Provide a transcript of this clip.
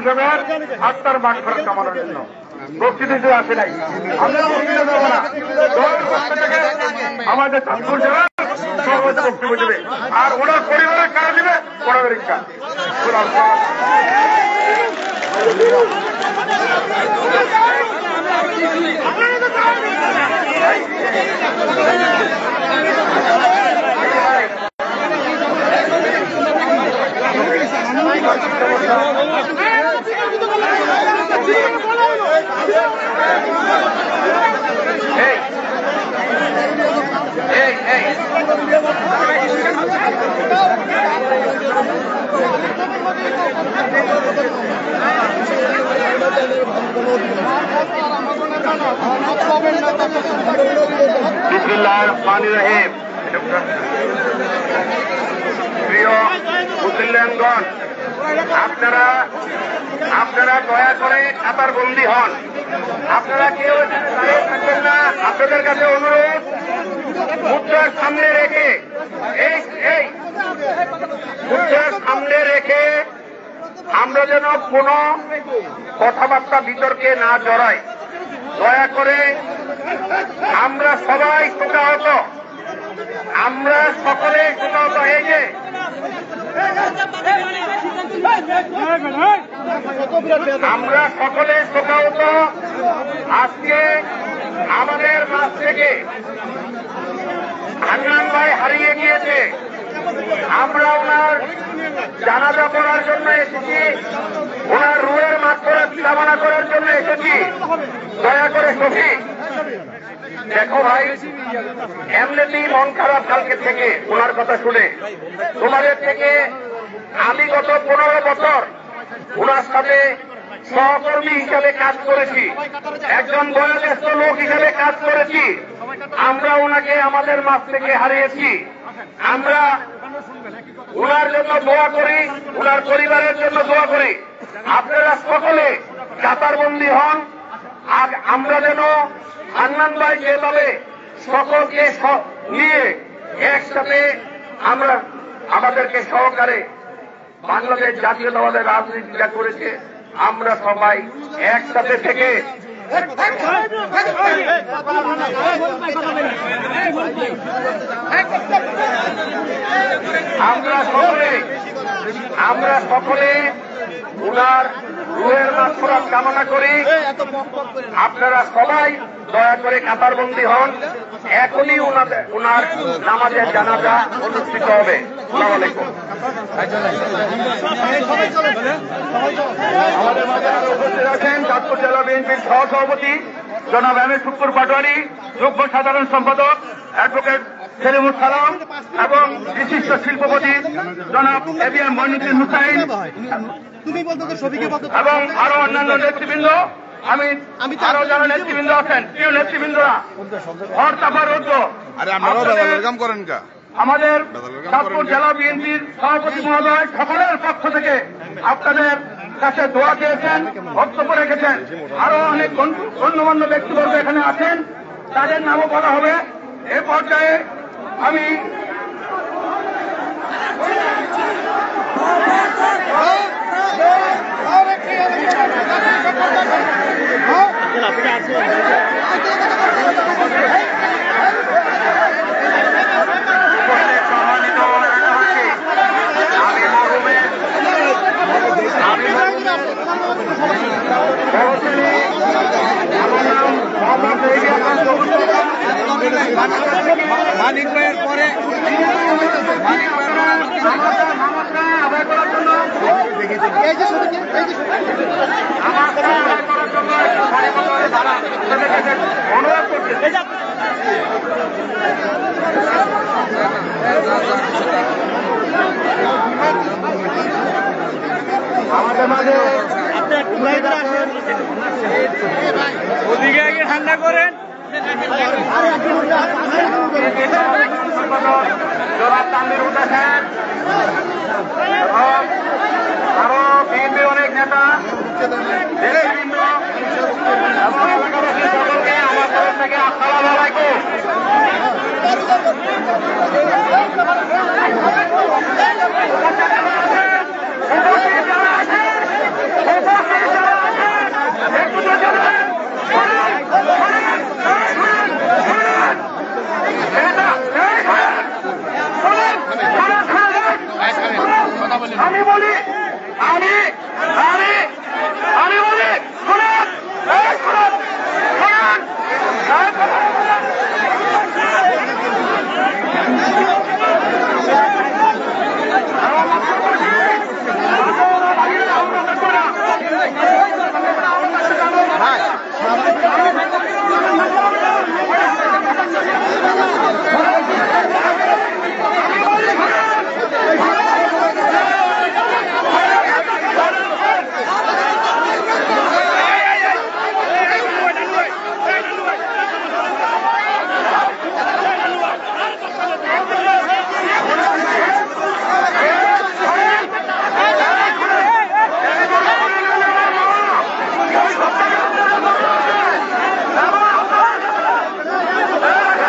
সাহেবের আত্মার মাগফিরাত কামনার জন্য বক্তৃতা আসে নাই। আমরা বক্তৃতা দেবো না, আমাদের চাঁদপুর জেলার সর্বোচ্চ বক্তব্য দেবে, আর ওনার পরিবারের কারা দিবে ওনাদের ইচ্ছা। বিসমিল্লাহির রহমানির রহিম। প্রিয় মুসলিমগণ, আপনারা দয়া করে কাতারবন্দি হন। আপনারা কেউ দাঁড়িয়ে থাকবেন না। আপনাদের কাছে অনুরোধ, মুদ্রার সামনে রেখে মুদ্রার সামনে রেখে আমরা যেন কোনো কথাবার্তা বিতর্কে না জড়াই। দয়া করে আমরা সবাই শোকাহত, আমরা সকলে শোকাহত। এই যে আমরা সকলে শোকাহত। আজকে আমাদের মাঝ থেকে হান্নান ভাই হারিয়ে গিয়েছে। আমরা ওনার জানাজা পড়ার জন্য এসেছি, ওনার রুহের মাগফিরাত কামনা করার জন্য এসেছি। দয়া করে শফিক, দেখো ভাই, এমনিতেই মন খারাপ কালকে থেকে ওনার কথা শুনে। তোমাদের থেকে আমি গত 15 বছর ওনার সাথে সহকর্মী হিসাবে কাজ করেছি, একজন বয়োজ্যেষ্ঠ লোক হিসাবে কাজ করেছি। আমরা ওনাকে আমাদের মাঝ থেকে হারিয়েছি। আমরা ওনার জন্য দোয়া করি, ওনার পরিবারের জন্য দোয়া করি। আপনারা সকলে কাতারবন্দি হন। আমরা যেন হান্নান ভাই যেভাবে সকলকে নিয়ে একসাথে আমরা আমাদেরকে সহকারে বাংলাদেশ জাতীয়তাবাদের রাজনীতিটা করেছে, আমরা সবাই একসাথে থেকে আমরা সকলে উনার রুহের মাগফিরাত কামনা করি। আপনারা সবাই দয়া করে কাতারবন্দি হন। এখনই উনার নামাজের জানাজা অনুষ্ঠিত হবে। আসসালামু আলাইকুম। আমাদের মাঝে আরো উপস্থিত আছেন চাঁদপুর জেলা বিএনপির সহসভাপতি জনাব এম এ শুক্কুর পাটোয়ারি, যুগ্ম সাধারণ সম্পাদক অ্যাডভোকেট সেলিমুল সালাম এবং বিশিষ্ট শিল্পপতি জনাব এবিএম মইনুদ্দিন হুসাইন এবং আরো অন্যান্য নেতৃবৃন্দ। আমি আরো যারা নেতৃবৃন্দ আছেন, প্রিয় নেতৃবৃন্দরা, হরতাফার আমাদের চাঁদপুর জেলা বিএনপির সভাপতি মহোদয় সকলের পক্ষ থেকে আপনাদের কাছে দোয়া চেয়েছেন, বক্তব্য রেখেছেন। আরো অনেক গণ্যমান্য ব্যক্তিবর্গ এখানে আছেন, তাদের নামও বলা হবে। এ পর্যায়ে আমি মানিক ভাইয়ের পরে আদায় করার জন্য অনুরোধ করছি। আমাদের মাঝে ওদিকে আগে ঠান্ডা করেন। জনাব তানভীর হোসেন আরো বিএনপির অনেক নেতা, নেতৃবৃন্দ এবং এলাকাবাসী সকলকে আমার তরফ থেকে আসসালামু আলাইকুম।